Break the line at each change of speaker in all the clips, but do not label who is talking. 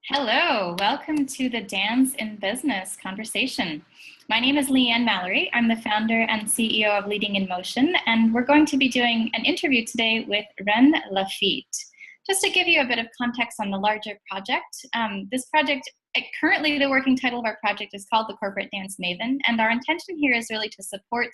Hello, welcome to the Dance in Business conversation. My name is Leanne Mallory. I'm the founder and CEO of Leading in Motion, and we're going to be doing an interview today with Wren LaFeet. Just to give you a bit of context on the larger project, this project, currently the working title of our project is called the Corporate Dance Maven, and our intention here is really to support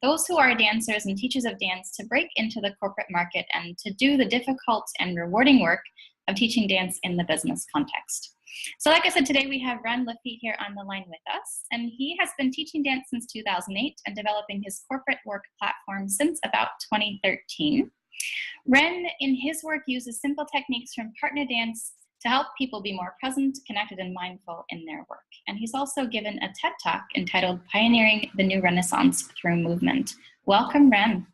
those who are dancers and teachers of dance to break into the corporate market and to do the difficult and rewarding work of teaching dance in the business context. So like I said, today we have Wren LaFeet here on the line with us, and he has been teaching dance since 2008 and developing his corporate work platform since about 2013. Wren, in his work, uses simple techniques from partner dance to help people be more present, connected, and mindful in their work. And he's also given a TED Talk entitled Pioneering the New Renaissance Through Movement. Welcome, Wren.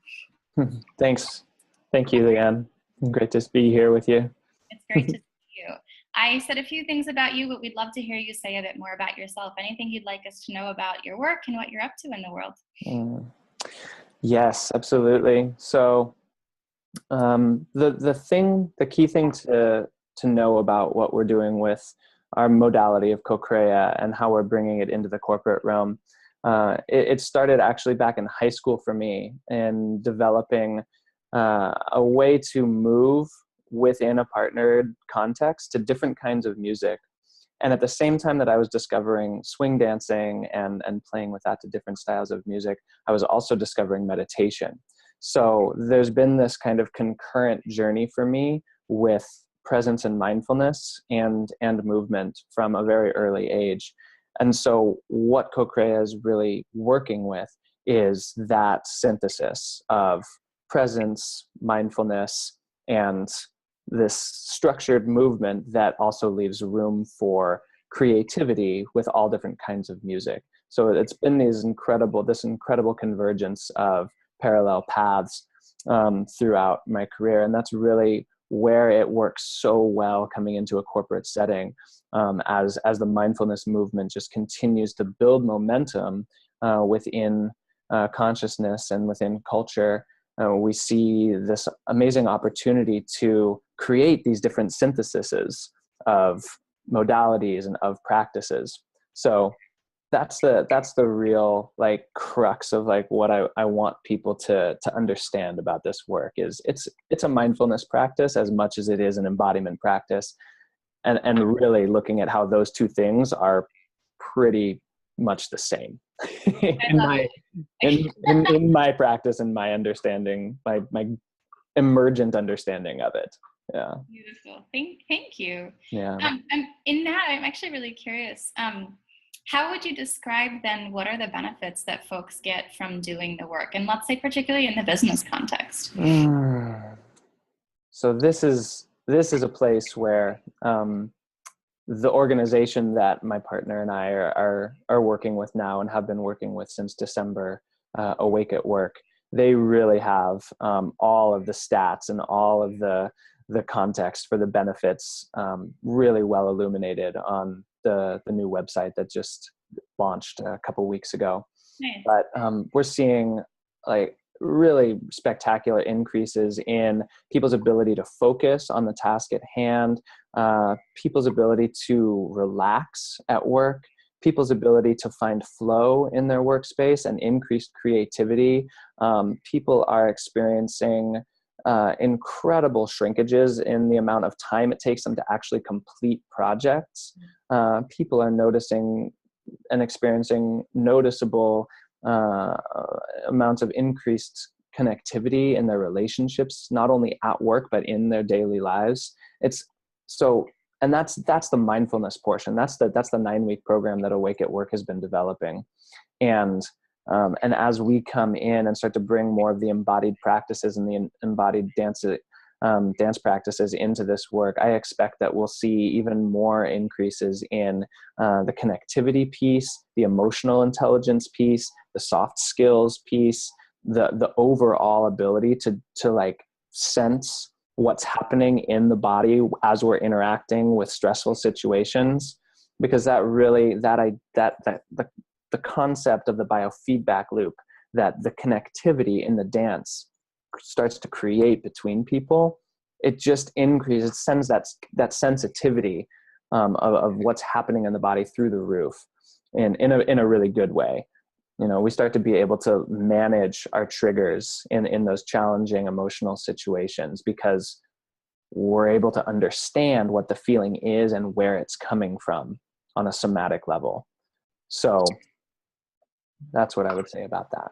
Thanks. Thank you, Leanne. Great to be here with you.
It's great to see you. I said a few things about you, but we'd love to hear you say a bit more about yourself. Anything you'd like us to know about your work and what you're up to in the world?
Yes, absolutely. So the key thing to know about what we're doing with our modality of co-crea and how we're bringing it into the corporate realm, it started actually back in high school for me in developing a way to move within a partnered context to different kinds of music. And at the same time that I was discovering swing dancing and playing with that to different styles of music, I was also discovering meditation. So there's been this kind of concurrent journey for me with presence and mindfulness and movement from a very early age. And so what co-crea is really working with is that synthesis of presence, mindfulness, and this structured movement that also leaves room for creativity with all different kinds of music. So it's been this incredible convergence of parallel paths throughout my career. And that's really where it works so well coming into a corporate setting, as the mindfulness movement just continues to build momentum within consciousness and within culture. We see this amazing opportunity to create these different syntheses of modalities and of practices. So that's the real crux of what I want people to understand about this work is it's a mindfulness practice as much as it is an embodiment practice, and really looking at how those two things are pretty much the same in my practice and my understanding, my emergent understanding of it. Yeah.
Beautiful. Thank you.
Yeah.
And in that, I'm actually really curious. How would you describe then what are the benefits that folks get from doing the work? And let's say particularly in the business context.
So this is a place where the organization that my partner and I are working with now and have been working with since December, Awake at Work, they really have all of the stats and all of the context for the benefits really well illuminated on the new website that just launched a couple weeks ago.
Nice.
But we're seeing really spectacular increases in people's ability to focus on the task at hand, people's ability to relax at work, people's ability to find flow in their workspace and increased creativity. People are experiencing incredible shrinkages in the amount of time it takes them to actually complete projects. People are noticing and experiencing noticeable amounts of increased connectivity in their relationships, not only at work, but in their daily lives. That's the mindfulness portion. That's the 9-week program that Awake at Work has been developing. And as we come in and start to bring more of the embodied practices and the embodied dance practices into this work, I expect that we'll see even more increases in the connectivity piece, the emotional intelligence piece, the soft skills piece, the overall ability to sense what's happening in the body as we're interacting with stressful situations, because that really the concept of the biofeedback loop that the connectivity in the dance starts to create between people it just increases, it sends that sensitivity of what's happening in the body through the roof in a really good way. You know, we start to be able to manage our triggers in those challenging emotional situations because we're able to understand what the feeling is and where it's coming from on a somatic level. So that's what I would say about that.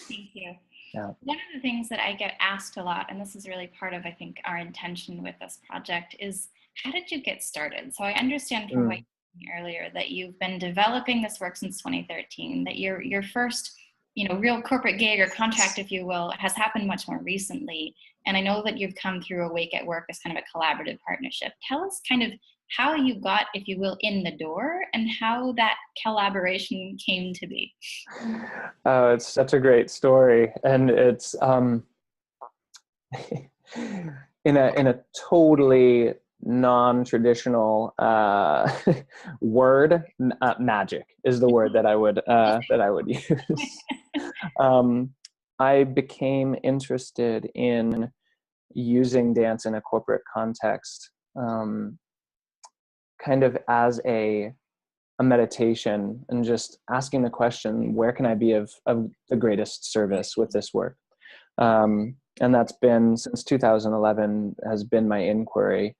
Thank you.
Yeah.
One of the things that I get asked a lot, and this is really part of, I think, our intention with this project, is how did you get started? So I understand from what you said earlier that you've been developing this work since 2013, that your first, you know, real corporate gig or contract, if you will, has happened much more recently. And I know that you've come through Awake at Work as kind of a collaborative partnership. Tell us kind of how you got, if you will, in the door and how that collaboration came to be.
Oh, it's such a great story. And it's in a totally non-traditional word, magic is the word that I would use. I became interested in using dance in a corporate context, kind of as a meditation, and just asking the question, where can I be of the greatest service with this work? And that's been, since 2011, has been my inquiry.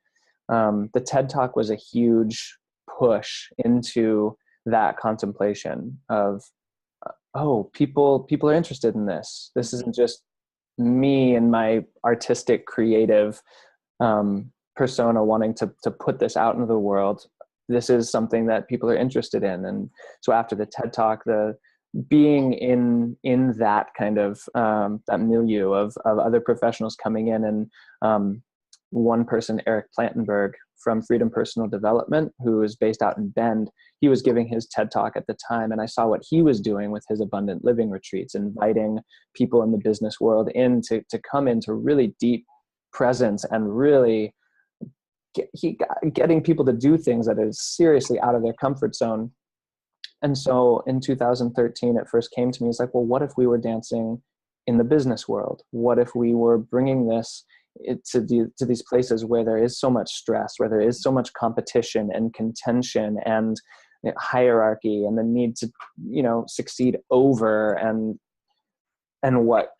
The TED Talk was a huge push into that contemplation of, oh, people are interested in this. This isn't just me and my artistic, creative persona wanting to put this out into the world. This is something that people are interested in. And so after the TED Talk, the being in that kind of that milieu of other professionals coming in, and one person, Eric Plantenberg from Freedom Personal Development, who is based out in Bend, he was giving his TED Talk at the time, and I saw what he was doing with his abundant living retreats, inviting people in the business world in to come into really deep presence and really getting people to do things that is seriously out of their comfort zone. And so in 2013, it first came to me, it's like, well, what if we were dancing in the business world? What if we were bringing this to these places where there is so much stress, where there is so much competition and contention and hierarchy and the need to, you know, succeed over, and what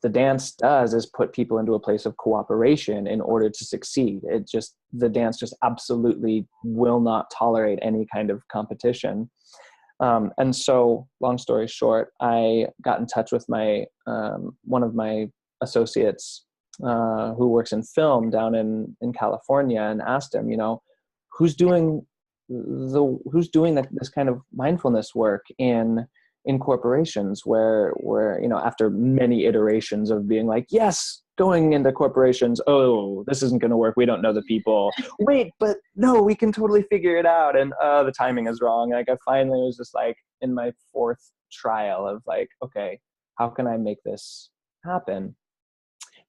the dance does is put people into a place of cooperation in order to succeed. The dance just absolutely will not tolerate any kind of competition. And so, long story short, I got in touch with my one of my associates who works in film down in California, and asked him, you know, who's doing this kind of mindfulness work in corporations where, you know, after many iterations of being like, yes, going into corporations, oh, this isn't going to work, we don't know the people, wait, but no, we can totally figure it out, and the timing is wrong. Like, I finally was just like in my fourth trial of like, okay, how can I make this happen?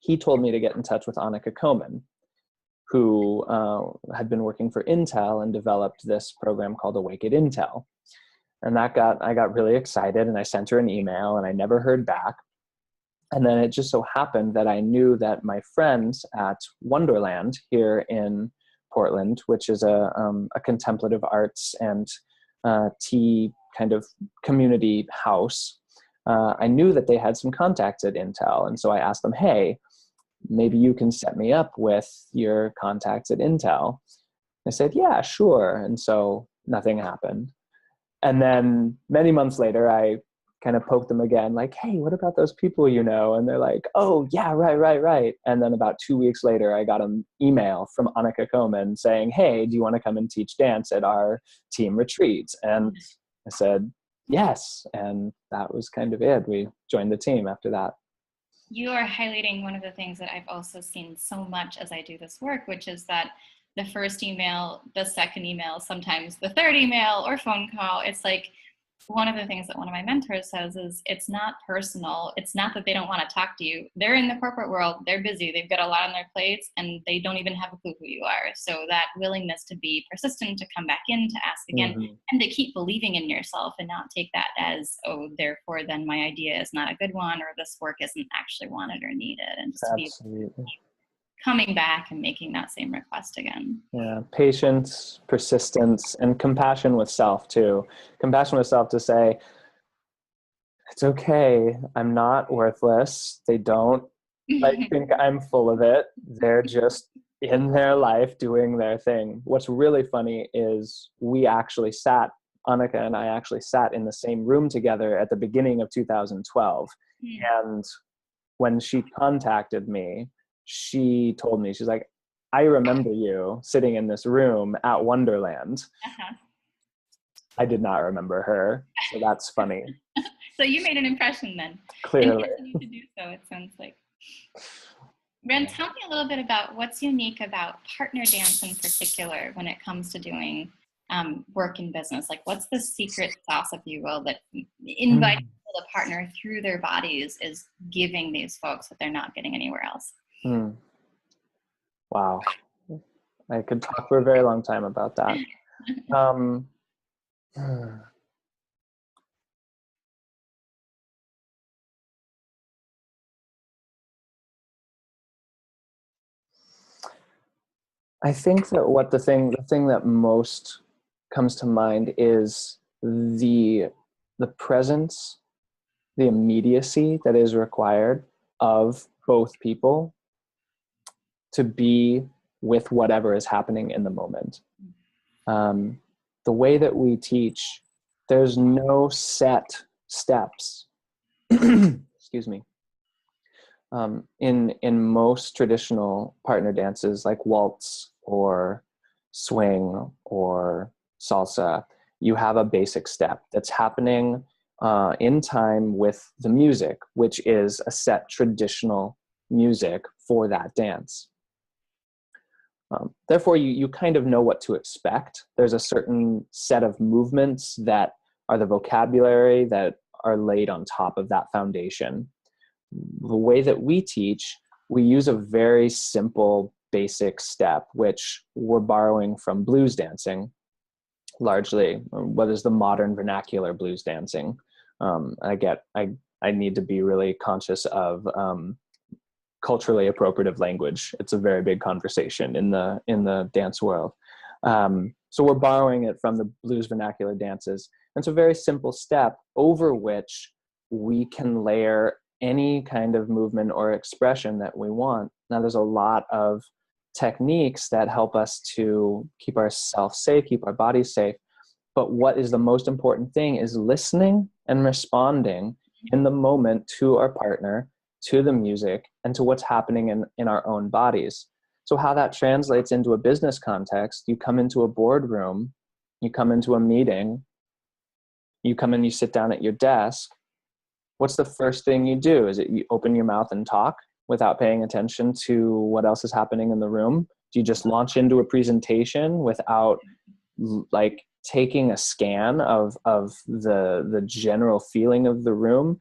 He told me to get in touch with Annika Komen, who had been working for Intel and developed this program called Awake at Intel. And I got really excited, and I sent her an email, and I never heard back. And then it just so happened that I knew that my friends at Wonderland here in Portland, which is a contemplative arts and tea kind of community house, I knew that they had some contacts at Intel. And so I asked them, hey, maybe you can set me up with your contacts at Intel. They said, yeah, sure. And so nothing happened. And then many months later, I kind of poked them again, like, hey, what about those people you know? And they're like, oh, yeah, right. And then about 2 weeks later, I got an email from Annika Komen saying, hey, do you want to come and teach dance at our team retreats? And I said, yes. And that was kind of it. We joined the team after that.
You are highlighting one of the things that I've also seen so much as I do this work, which is that the first email, the second email, sometimes the third email or phone call, it's like, one of the things that one of my mentors says is, it's not personal. It's not that they don't want to talk to you. They're in the corporate world. They're busy. They've got a lot on their plates, and they don't even have a clue who you are. So that willingness to be persistent, to come back in, to ask again, and to keep believing in yourself and not take that as, oh, therefore then my idea is not a good one, or this work isn't actually wanted or needed. And just
Absolutely.
coming back and making that same request again.
Yeah, patience, persistence, and compassion with self too. Compassion with self to say, it's okay, I'm not worthless. They don't think I'm full of it. They're just in their life doing their thing. What's really funny is Annika and I actually sat in the same room together at the beginning of 2012. And when she contacted me, she told me, she's like, I remember you sitting in this room at Wonderland. I did not remember her. So that's funny.
So you made an impression then.
Clearly.
And continue to do so, it sounds like. Wren, tell me a little bit about what's unique about partner dance in particular when it comes to doing work in business. Like, what's the secret sauce, if you will, that inviting people to partner through their bodies is giving these folks that they're not getting anywhere else?
Wow. I could talk for a very long time about that. I think that the thing that most comes to mind is the presence, the immediacy that is required of both people to be with whatever is happening in the moment. The way that we teach, there's no set steps. Excuse me. In most traditional partner dances like waltz or swing or salsa, you have a basic step that's happening in time with the music, which is a set traditional music for that dance. Therefore, you kind of know what to expect. There's a certain set of movements that are the vocabulary that are laid on top of that foundation. The way that we teach, we use a very simple, basic step, which we're borrowing from blues dancing, largely, what is the modern vernacular blues dancing. I need to be really conscious of culturally appropriative language. It's a very big conversation in the dance world. So we're borrowing it from the blues vernacular dances. And it's a very simple step over which we can layer any kind of movement or expression that we want. Now, there's a lot of techniques that help us to keep ourselves safe, keep our bodies safe. But what is the most important thing is listening and responding in the moment to our partner, to the music, and to what's happening in our own bodies. So how that translates into a business context, you come into a boardroom, you come into a meeting, you come in, you sit down at your desk. What's the first thing you do? Is it you open your mouth and talk without paying attention to what else is happening in the room? Do you just launch into a presentation without like taking a scan of the general feeling of the room?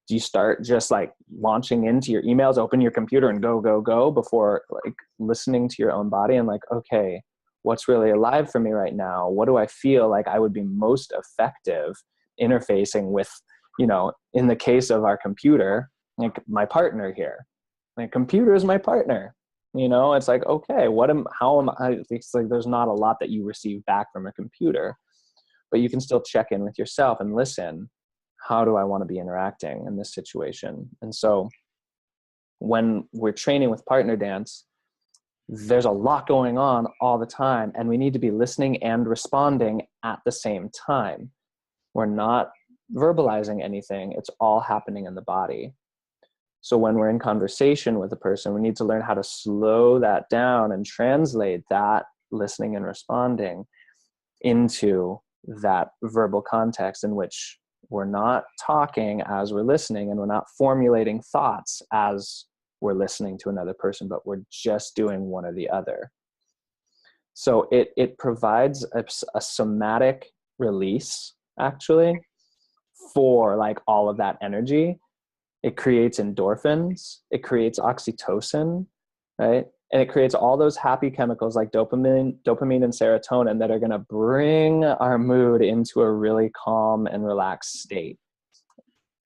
Do you start just like launching into your emails, open your computer and go before like listening to your own body and like, okay, what's really alive for me right now? What do I feel like I would be most effective interfacing with, in the case of our computer, like my partner here? My computer is my partner. It's like, okay, how am I? It's like there's not a lot that you receive back from a computer, but you can still check in with yourself and listen. How do I want to be interacting in this situation? And so when we're training with partner dance, there's a lot going on all the time, and we need to be listening and responding at the same time. We're not verbalizing anything. It's all happening in the body. So when we're in conversation with a person, we need to learn how to slow that down and translate that listening and responding into that verbal context in which we're not talking as we're listening, and we're not formulating thoughts as we're listening to another person, but we're just doing one or the other. So it provides a somatic release, actually, for like all of that energy. It creates endorphins, it creates oxytocin, right? And it creates all those happy chemicals like dopamine and serotonin that are going to bring our mood into a really calm and relaxed state.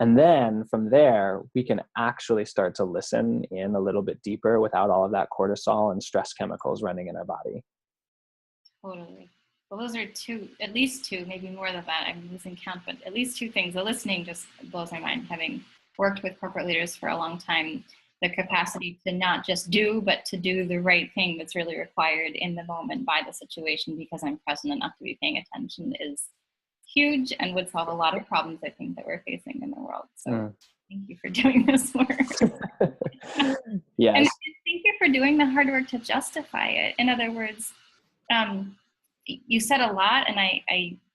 And then from there, we can actually start to listen in a little bit deeper without all of that cortisol and stress chemicals running in our body.
Totally. Well, those are at least two, maybe more than that. I'm losing count, but at least two things. The listening just blows my mind, having worked with corporate leaders for a long time. The capacity to not just do, but to do the right thing that's really required in the moment by the situation, because I'm present enough to be paying attention, is huge and would solve a lot of problems, I think, that we're facing in the world. So thank you for doing this work.
Yes.
And thank you for doing the hard work to justify it. In other words, you said a lot, and I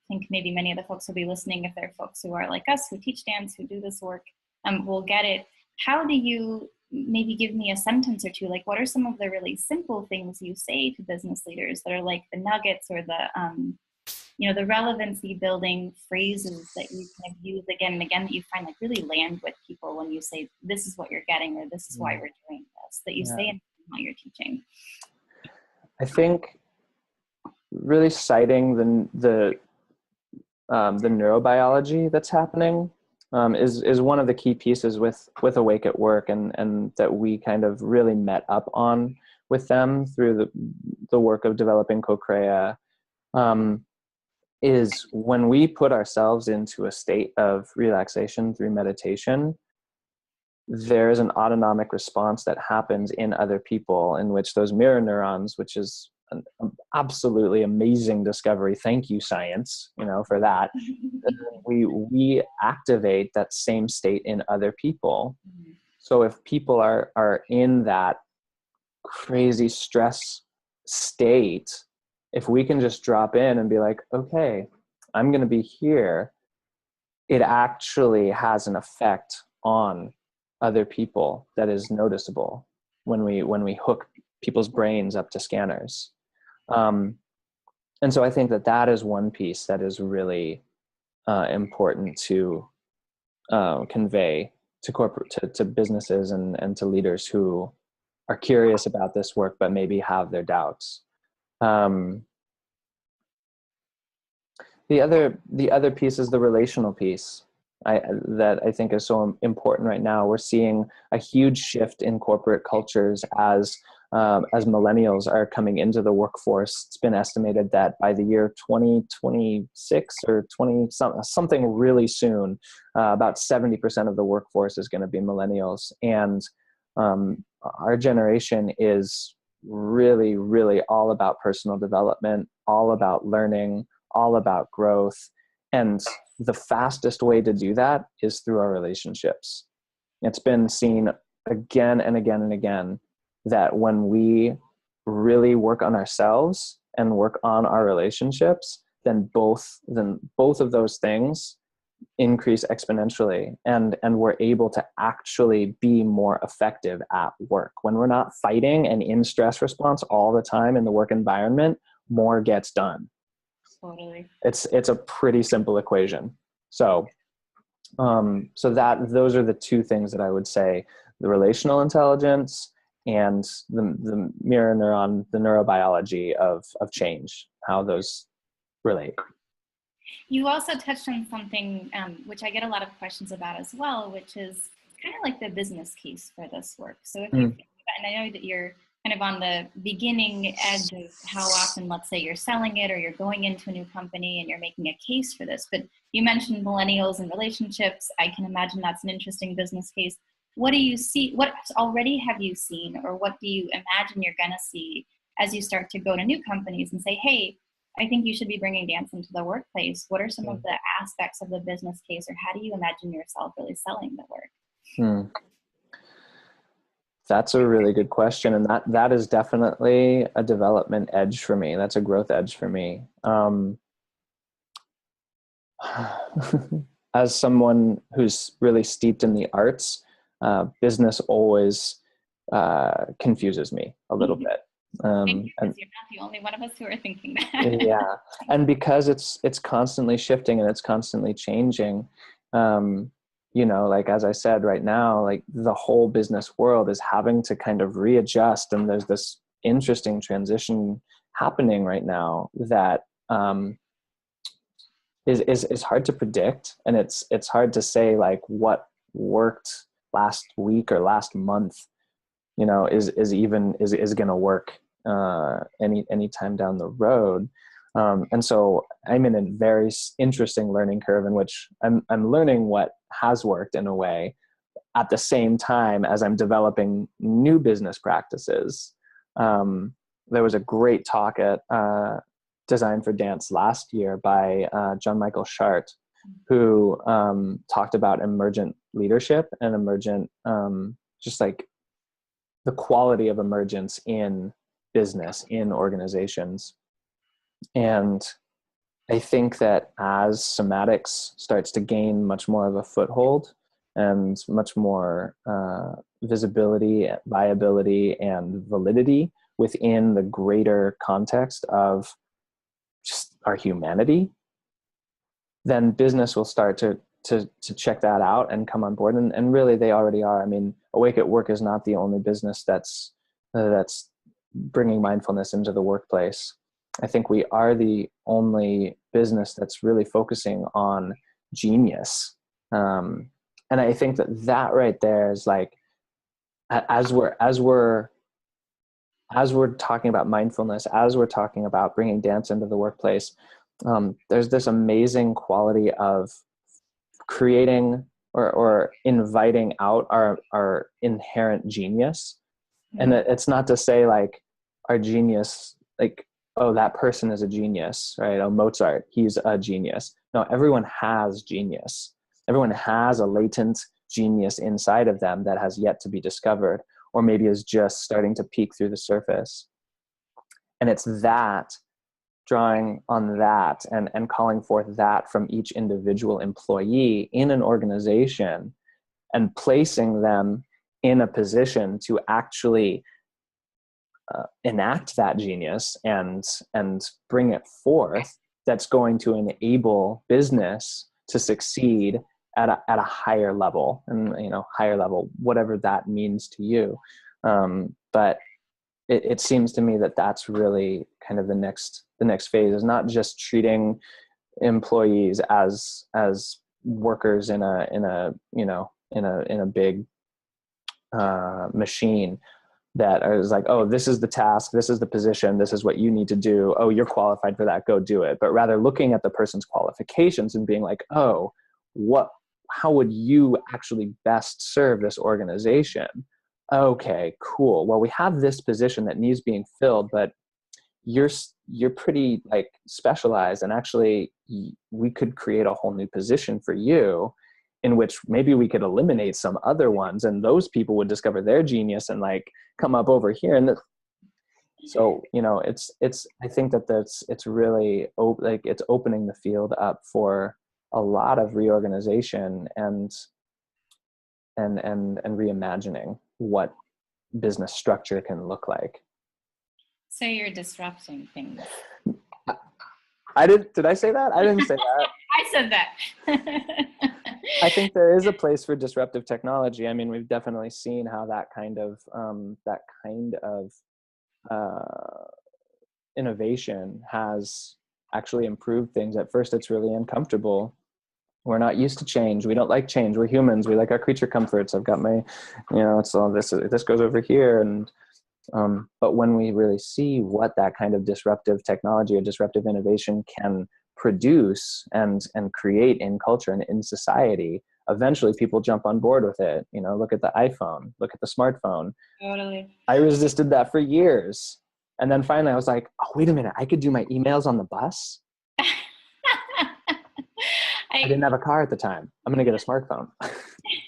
think maybe many of the folks who will be listening, if they're folks who are like us, who teach dance, who do this work, will get it. How do you maybe give me a sentence or two? Like, what are some of the really simple things you say to business leaders that are like the nuggets or the relevancy building phrases that you kind of use again and again that you find like really land with people when you say, this is what you're getting, or this is why we're doing this, that you say in what you're teaching?
I think really citing the neurobiology that's happening is one of the key pieces with Awake at Work, and that we kind of really met up on with them through the work of developing Co-Crea, is when we put ourselves into a state of relaxation through meditation, there's an autonomic response that happens in other people in which those mirror neurons, which is an absolutely amazing discovery. Thank you, science, for that. We activate that same state in other people. So if people are in that crazy stress state, if we can just drop in and be like, okay, I'm going to be here, it actually has an effect on other people that is noticeable when we hook people's brains up to scanners. And so I think that is one piece that is really important to convey to to businesses and to leaders who are curious about this work but maybe have their doubts. The other piece is the relational piece. That I think is so important right now. We're seeing a huge shift in corporate cultures as millennials are coming into the workforce. It's been estimated that by the year 2026 or something really soon, about 70% of the workforce is going to be millennials. And our generation is really, really all about personal development, all about learning, all about growth. And the fastest way to do that is through our relationships. It's been seen again and again and again that when we really work on ourselves and work on our relationships, then both of those things increase exponentially, and we're able to actually be more effective at work. When we're not fighting and in stress response all the time in the work environment, more gets done.
Totally.
It's a pretty simple equation. So those are the two things that I would say: the relational intelligence and the mirror neuron, the neurobiology of change, how those relate.
You also touched on something which I get a lot of questions about as well, which is kind of like the business case for this work. So if you think about, and I know that you're kind of on the beginning edge of how often, let's say, you're selling it or you're going into a new company and you're making a case for this, but you mentioned millennials and relationships. I can imagine that's an interesting business case. What do you see? What already have you seen, or what do you imagine you're going to see as you start to go to new companies and say, hey, I think you should be bringing dance into the workplace? What are some of the aspects of the business case, or how do you imagine yourself really selling the work?
That's a really good question. And that is definitely a development edge for me. That's a growth edge for me. As someone who's really steeped in the arts, business always confuses me a little bit.
And you're not the only one of us who are thinking that.
Yeah. And because it's constantly shifting and it's constantly changing, like, as I said, right now, like, the whole business world is having to kind of readjust. And there's this interesting transition happening right now that is hard to predict, and it's hard to say like what worked last week or last month, you know, is going to work any time down the road. And so I'm in a very interesting learning curve in which I'm learning what has worked in a way at the same time as I'm developing new business practices. There was a great talk at Design for Dance last year by John Michael Shart, who talked about emergent leadership and emergent, just like the quality of emergence in business, in organizations. And I think that as somatics starts to gain much more of a foothold and much more visibility, viability, and validity within the greater context of just our humanity, then business will start to check that out and come on board. And really they already are. I mean, Awake at Work is not the only business that's bringing mindfulness into the workplace. I think we are the only business that's really focusing on genius. And I think that right there is like, as we're talking about mindfulness, as we're talking about bringing dance into the workplace, there's this amazing quality of creating or inviting out our inherent genius. And it's not to say like our genius, like, oh, that person is a genius, right? Oh, Mozart, he's a genius. No, everyone has genius. Everyone has a latent genius inside of them that has yet to be discovered, or maybe is just starting to peek through the surface. And it's that, drawing on that and calling forth that from each individual employee in an organization and placing them in a position to actually enact that genius and bring it forth, that's going to enable business to succeed at a higher level, and, you know, higher level, whatever that means to you. But it seems to me that that's really kind of the next phase, is not just treating employees as workers in a big machine that is like, oh, this is the task, this is the position, this is what you need to do. Oh, you're qualified for that, go do it. But rather looking at the person's qualifications and being like, oh, how would you actually best serve this organization? Okay, cool. Well, we have this position that needs being filled, but you're pretty like specialized, and actually we could create a whole new position for you in which maybe we could eliminate some other ones, and those people would discover their genius and like come up over here. And so, you know, it's I think it's really like it's opening the field up for a lot of reorganization and reimagining what business structure can look like.
So you're disrupting things.
Did I say that? I didn't say that.
I said that.
I think there is a place for disruptive technology. I mean, we've definitely seen how that kind of innovation has actually improved things. At first, it's really uncomfortable. We're not used to change. We don't like change. We're humans. We like our creature comforts. I've got my, you know, it's all this goes over here. And, but when we really see what that kind of disruptive technology or disruptive innovation can produce and create in culture and in society, eventually people jump on board with it. You know, look at the iPhone, look at the smartphone.
Totally.
I resisted that for years. And then finally I was like, oh, wait a minute, I could do my emails on the bus. I didn't have a car at the time. I'm going to get a smartphone.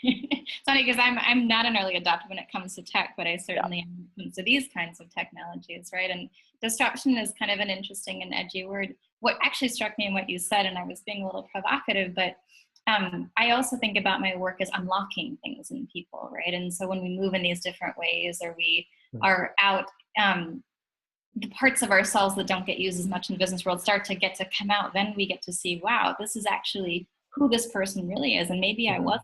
It's funny because I'm not an early adopter when it comes to tech, but I certainly am when it comes to these kinds of technologies, right? And disruption is kind of an interesting and edgy word. What actually struck me in what you said, and I was being a little provocative, but I also think about my work as unlocking things in people, right? And so when we move in these different ways, or we are out, the parts of ourselves that don't get used as much in the business world start to come out, then we get to see, wow, this is actually who this person really is. And maybe I was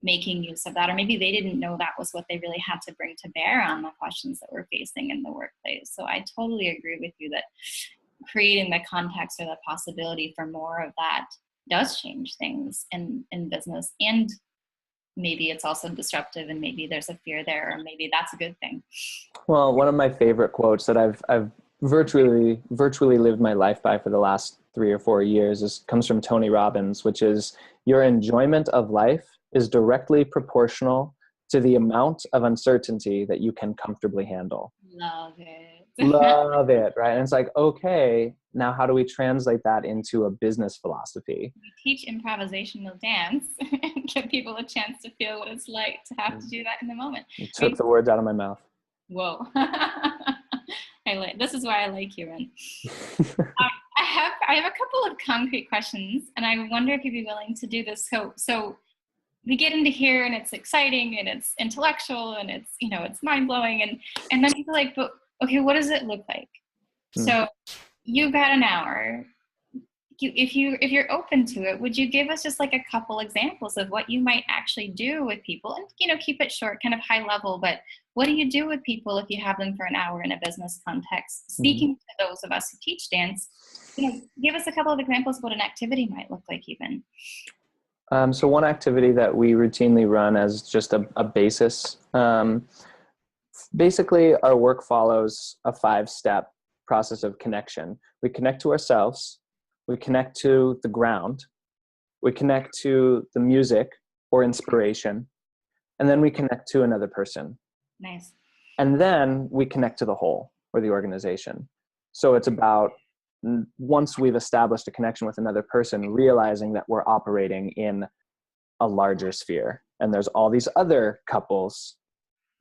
making use of that, or maybe they didn't know that was what they really had to bring to bear on the questions that we're facing in the workplace. So I totally agree with you that creating the context or the possibility for more of that does change things in business, and maybe it's also disruptive, and maybe there's a fear there, or maybe that's a good thing.
Well, one of my favorite quotes that I've virtually lived my life by for the last 3 or 4 years comes from Tony Robbins, which is, your enjoyment of life is directly proportional to the amount of uncertainty that you can comfortably handle.
Love it.
Love it, right? And it's like, okay, now how do we translate that into a business philosophy?
We teach improvisational dance and give people a chance to feel what it's like to have to do that in the moment.
You took the words out of my mouth.
Whoa. This is why I like you, Wren. I have a couple of concrete questions, and I wonder if you'd be willing to do this. So we get into here, and it's exciting, and it's intellectual, and it's, it's mind blowing, and then people are like, but okay, what does it look like? So you've got an hour. If you're open to it, would you give us just like a couple examples of what you might actually do with people, and keep it short, kind of high level, but what do you do with people if you have them for an hour in a business context? Speaking to those of us who teach dance, give us a couple of examples of what an activity might look like even.
So one activity that we routinely run as just a basis, basically our work follows a 5-step process of connection. We connect to ourselves, we connect to the ground, we connect to the music or inspiration, and then we connect to another person.
Nice.
And then we connect to the whole or the organization. So it's about, once we've established a connection with another person, realizing that we're operating in a larger sphere, and there's all these other couples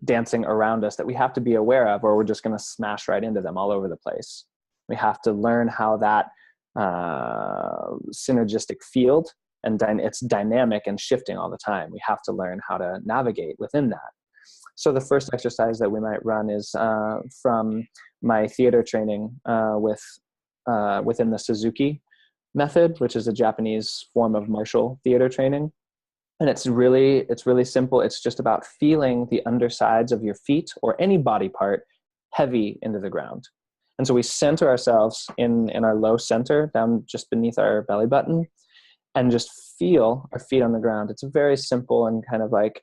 dancing around us that we have to be aware of, or we're just going to smash right into them all over the place. We have to learn how that synergistic field, and it's dynamic and shifting all the time. We have to learn how to navigate within that. So the first exercise that we might run is from my theater training within the Suzuki method, which is a Japanese form of martial theater training. And it's really simple. It's just about feeling the undersides of your feet or any body part heavy into the ground. And so we center ourselves in our low center, down just beneath our belly button, and just feel our feet on the ground. It's very simple and kind of like,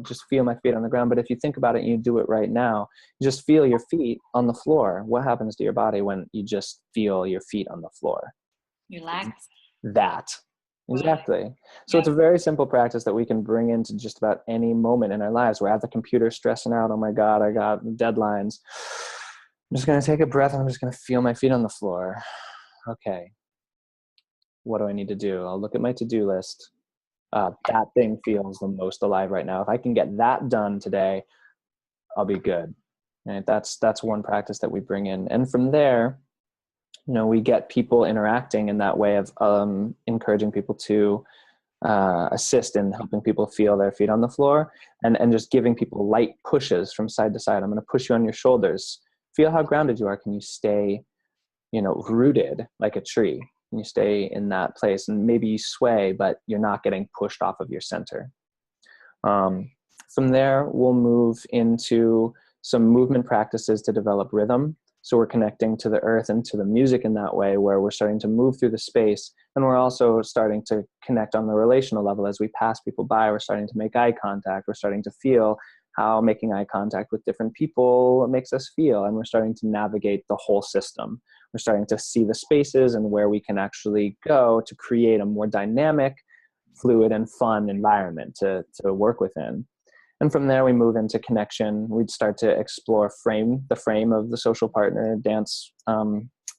just feel my feet on the ground. But if you think about it and you do it right now, you just feel your feet on the floor. What happens to your body when you just feel your feet on the floor?
Relax.
That. Exactly. So it's a very simple practice that we can bring into just about any moment in our lives. We're at the computer stressing out. Oh my God, I got deadlines. I'm just going to take a breath and I'm just going to feel my feet on the floor. Okay. What do I need to do? I'll look at my to-do list. That thing feels the most alive right now. If I can get that done today, I'll be good. Right? That's one practice that we bring in. And from there, we get people interacting in that way of encouraging people to assist in helping people feel their feet on the floor, and just giving people light pushes from side to side. I'm going to push you on your shoulders. Feel how grounded you are. Can you stay, rooted like a tree? Can you stay in that place? And maybe you sway, but you're not getting pushed off of your center. From there, we'll move into some movement practices to develop rhythm. So we're connecting to the earth and to the music in that way, where we're starting to move through the space. And we're also starting to connect on the relational level. As we pass people by, we're starting to make eye contact. We're starting to feel how making eye contact with different people makes us feel. And we're starting to navigate the whole system. We're starting to see the spaces and where we can actually go to create a more dynamic, fluid, and fun environment to work within. And from there, we move into connection. We'd start to explore the frame of the social partner dance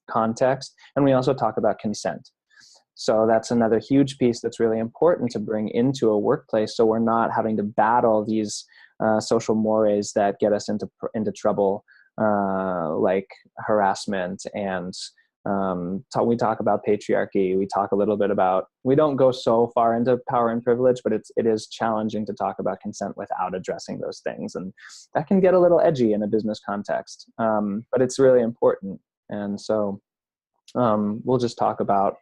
context. And we also talk about consent. So that's another huge piece that's really important to bring into a workplace, so we're not having to battle these social mores that get us into trouble, like harassment and we talk about patriarchy. We talk a little bit about, we don't go so far into power and privilege, but it is challenging to talk about consent without addressing those things. And that can get a little edgy in a business context, but it's really important. And so we'll just talk about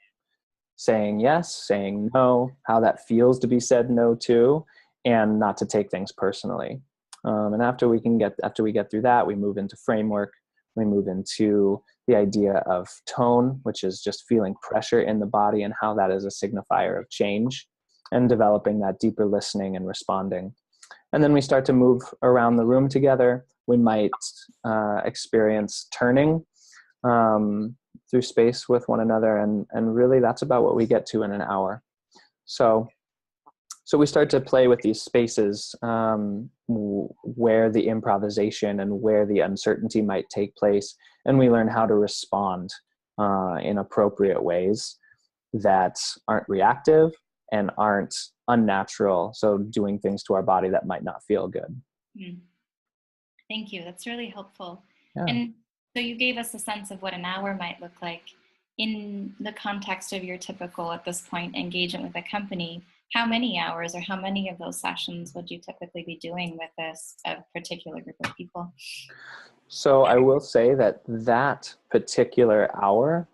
saying yes, saying no, how that feels to be said no to, and not to take things personally. And after we get through that, we move into framework, We move into the idea of tone, which is just feeling pressure in the body and how that is a signifier of change, and developing that deeper listening and responding. And then we start to move around the room together. We might experience turning through space with one another. And really that's about what we get to in an hour. So we start to play with these spaces where the improvisation and where the uncertainty might take place. And we learn how to respond in appropriate ways that aren't reactive and aren't unnatural. So doing things to our body that might not feel good.
Thank you. That's really helpful.
Yeah.
And so you gave us a sense of what an hour might look like. In the context of your typical, at this point, engagement with a company, how many hours or how many of those sessions would you typically be doing with a particular group of people?
So I will say that particular hour,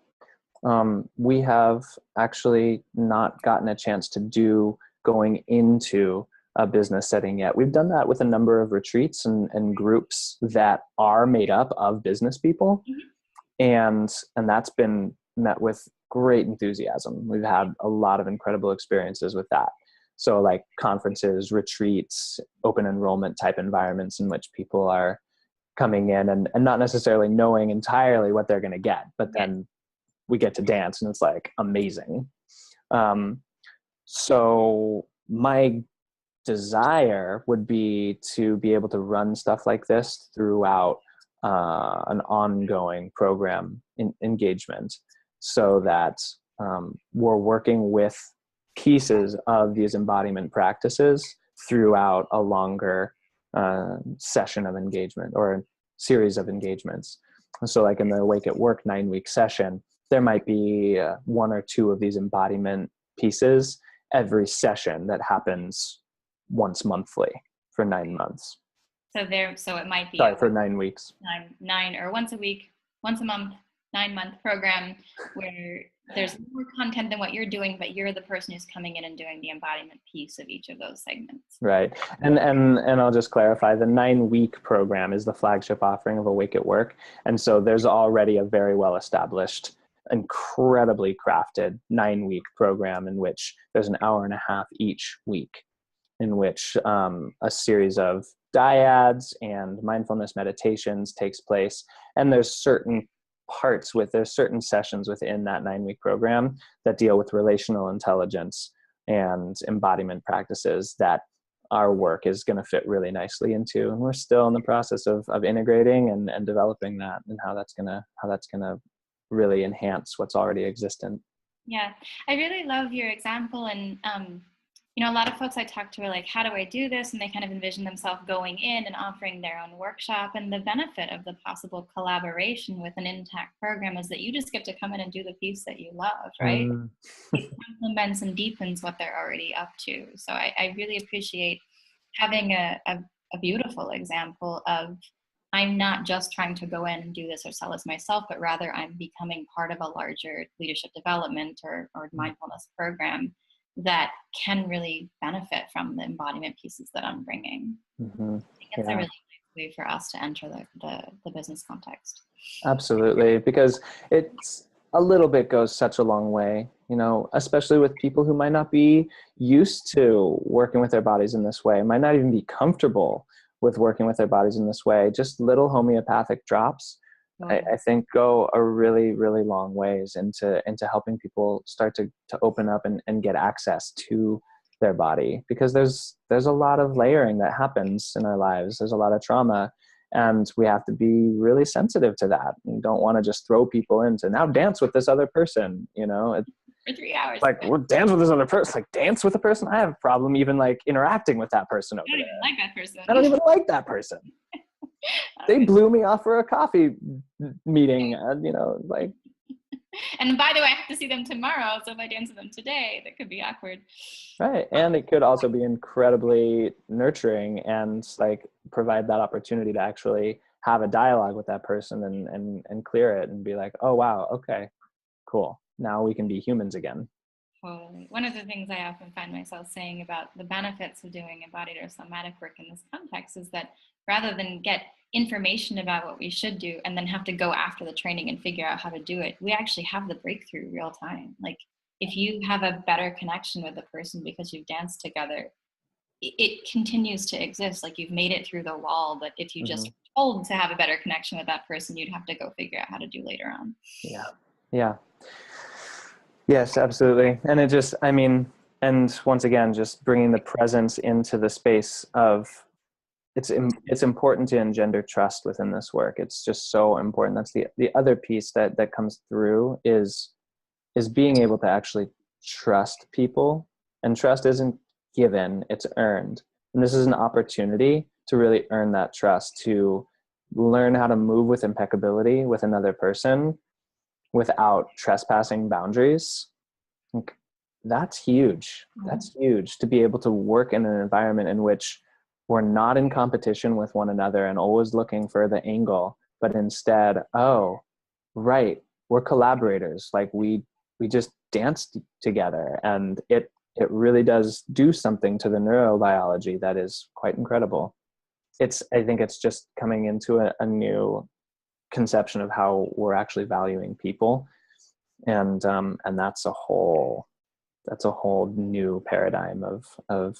we have actually not gotten a chance to do going into a business setting yet. We've done that with a number of retreats and groups that are made up of business people. And that's been met with great enthusiasm. We've had a lot of incredible experiences with that. So like conferences, retreats, open enrollment type environments in which people are coming in and not necessarily knowing entirely what they're going to get, but then we get to dance and it's like amazing. So my desire would be to be able to run stuff like this throughout an ongoing program engagement, so that we're working with pieces of these embodiment practices throughout a longer session of engagement or a series of engagements. So like in the Awake at Work 9-week session, there might be 1 or 2 of these embodiment pieces every session that happens once monthly for 9 months.
So it might be
for 9 weeks.
Nine or once a week, once a month, 9-month program where there's more content than what you're doing, but you're the person who's coming in and doing the embodiment piece of each of those segments.
Right. And I'll just clarify, the 9-week program is the flagship offering of Awake at Work. And so there's already a very well-established, incredibly crafted 9-week program in which there's an hour and a half each week, in which a series of dyads and mindfulness meditations takes place. And there's certain sessions within that 9-week program that deal with relational intelligence and embodiment practices that our work is going to fit really nicely into. And we're still in the process of integrating and developing that, and how that's gonna really enhance what's already existent.
Yeah, I really love your example. And a lot of folks I talk to are like, how do I do this? And they kind of envision themselves going in and offering their own workshop. And the benefit of the possible collaboration with an intact program is that you just get to come in and do the piece that you love, right? It complements and deepens what they're already up to. So I really appreciate having a beautiful example of, I'm not just trying to go in and do this or sell this myself, but rather I'm becoming part of a larger leadership development or mindfulness program that can really benefit from the embodiment pieces that I'm bringing. I think it's a really nice way for us to enter the business context.
Absolutely, because it's a little bit goes such a long way, especially with people who might not be used to working with their bodies in this way, might not even be comfortable with working with their bodies in this way. Just little homeopathic drops, I think, go a really, really long ways into helping people start to open up and get access to their body, because there's a lot of layering that happens in our lives. There's a lot of trauma, and we have to be really sensitive to that. You don't want to just throw people into, now dance with this other person,
for 3 hours.
Like, well, dance with this other person. Like, dance with a person? I have a problem even like interacting with that person over there.
I don't even like that person.
I don't even like that person. They blew me off for a coffee meeting, like.
And by the way, I have to see them tomorrow, so if I dance with them today, that could be awkward.
Right, and it could also be incredibly nurturing and like provide that opportunity to actually have a dialogue with that person and clear it and be like, oh wow, okay, cool. Now we can be humans again.
Totally. One of the things I often find myself saying about the benefits of doing embodied or somatic work in this context is that rather than get information about what we should do and then have to go after the training and figure out how to do it. We actually have the breakthrough real time. Like if you have a better connection with the person because you've danced together, it continues to exist. Like you've made it through the wall, but if you just told to have a better connection with that person, you'd have to go figure out how to do later on.
Yeah. Yeah. Yes, absolutely. And it just, I mean, and once again, just bringing the presence into the space of, it's important to engender trust within this work. It's just so important. That's the other piece that comes through is being able to actually trust people. And trust isn't given, it's earned. And this is an opportunity to really earn that trust, to learn how to move with impeccability with another person without trespassing boundaries. That's huge. That's huge, to be able to work in an environment in which we're not in competition with one another and always looking for the angle, but instead, oh, right, we're collaborators. Like we just danced together, and it really does do something to the neurobiology that is quite incredible. I think it's just coming into a new conception of how we're actually valuing people. And that's a whole new paradigm of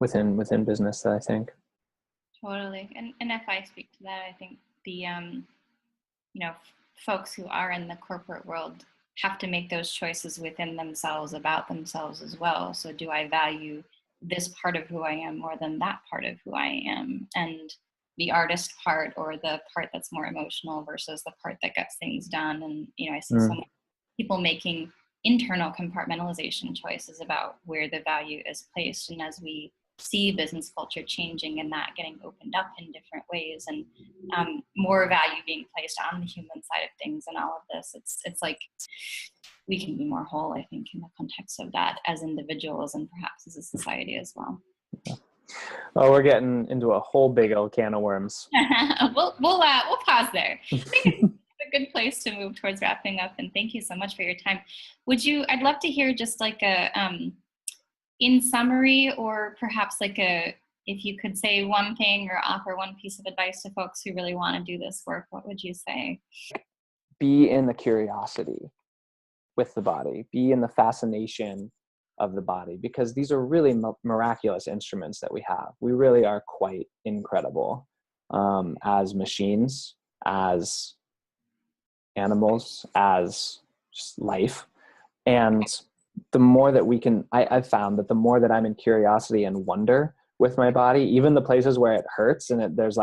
within business that I think.
Totally. And if I speak to that, I think the folks who are in the corporate world have to make those choices within themselves about themselves as well. So do I value this part of who I am more than that part of who I am? And the artist part, or the part that's more emotional versus the part that gets things done. And, I see so many people making internal compartmentalization choices about where the value is placed. And as we see business culture changing and that getting opened up in different ways, and more value being placed on the human side of things and all of this, it's like we can be more whole, I think, in the context of that as individuals and perhaps as a society as well.
Oh, we're getting into a whole big old can of worms.
We'll pause there. I think it's a good place to move towards wrapping up. And thank you so much for your time. I'd love to hear just like a, in summary, or perhaps like if you could say one thing or offer one piece of advice to folks who really want to do this work, what would you say?
Be in the curiosity with the body, be in the fascination of the body, because these are really miraculous instruments that we have. We really are quite incredible as machines, as animals, as just life. And the more that we can, I've found that the more that I'm in curiosity and wonder with my body, even the places where it hurts and there's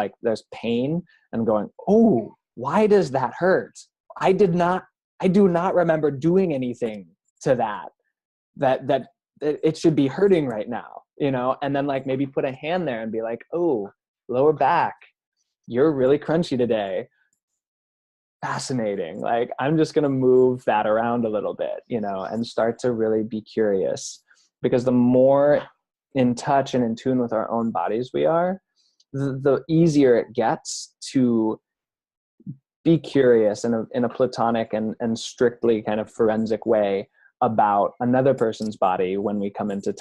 pain, and going, oh, why does that hurt? I do not remember doing anything to that it should be hurting right now, and then like maybe put a hand there and be like, oh, lower back, you're really crunchy today. Fascinating. Like, I'm just going to move that around a little bit, and start to really be curious, because the more in touch and in tune with our own bodies we are, the easier it gets to be curious in a platonic and strictly kind of forensic way about another person's body when we come into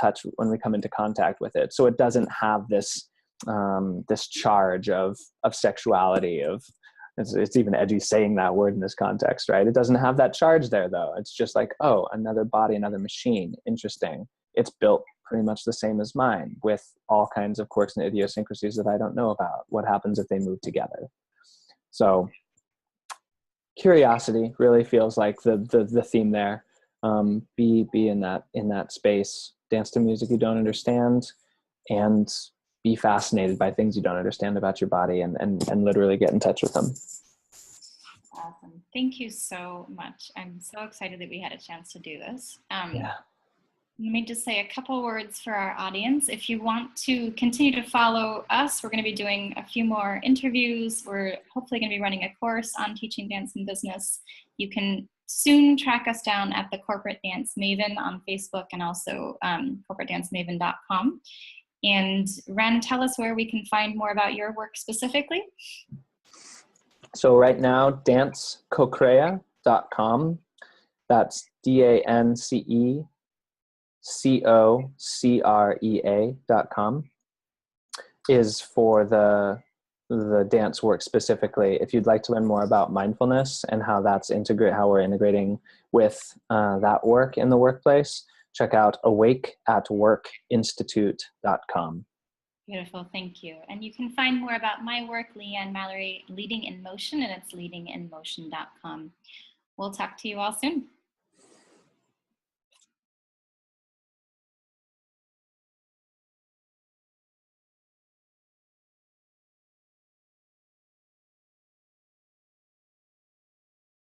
contact with it. So it doesn't have this charge of sexuality, it's even edgy saying that word in this context, right? It doesn't have that charge there, though. It's just like, oh, another body, another machine. Interesting. It's built pretty much the same as mine, with all kinds of quirks and idiosyncrasies that I don't know about. What happens if they move together? So curiosity really feels like the theme there. Be in that space. Dance to music you don't understand, and be fascinated by things you don't understand about your body, and literally get in touch with them.
Awesome. Thank you so much. I'm so excited that we had a chance to do this.
Yeah.
Let me just say a couple words for our audience. If you want to continue to follow us, we're going to be doing a few more interviews. We're hopefully going to be running a course on teaching dance in business. You can soon track us down at the Corporate Dance Maven on Facebook, and also corporatedancemaven.com. And Wren, tell us where we can find more about your work specifically.
So right now, dancecocrea.com. That's DANCECOCREA.com is for the the dance work specifically. If you'd like to learn more about mindfulness and how how we're integrating with that work in the workplace, check out awakeatworkinstitute.com.
Beautiful, thank you. And you can find more about my work, Leanne Mallory, Leading in Motion, and it's leadinginmotion.com. We'll talk to you all soon.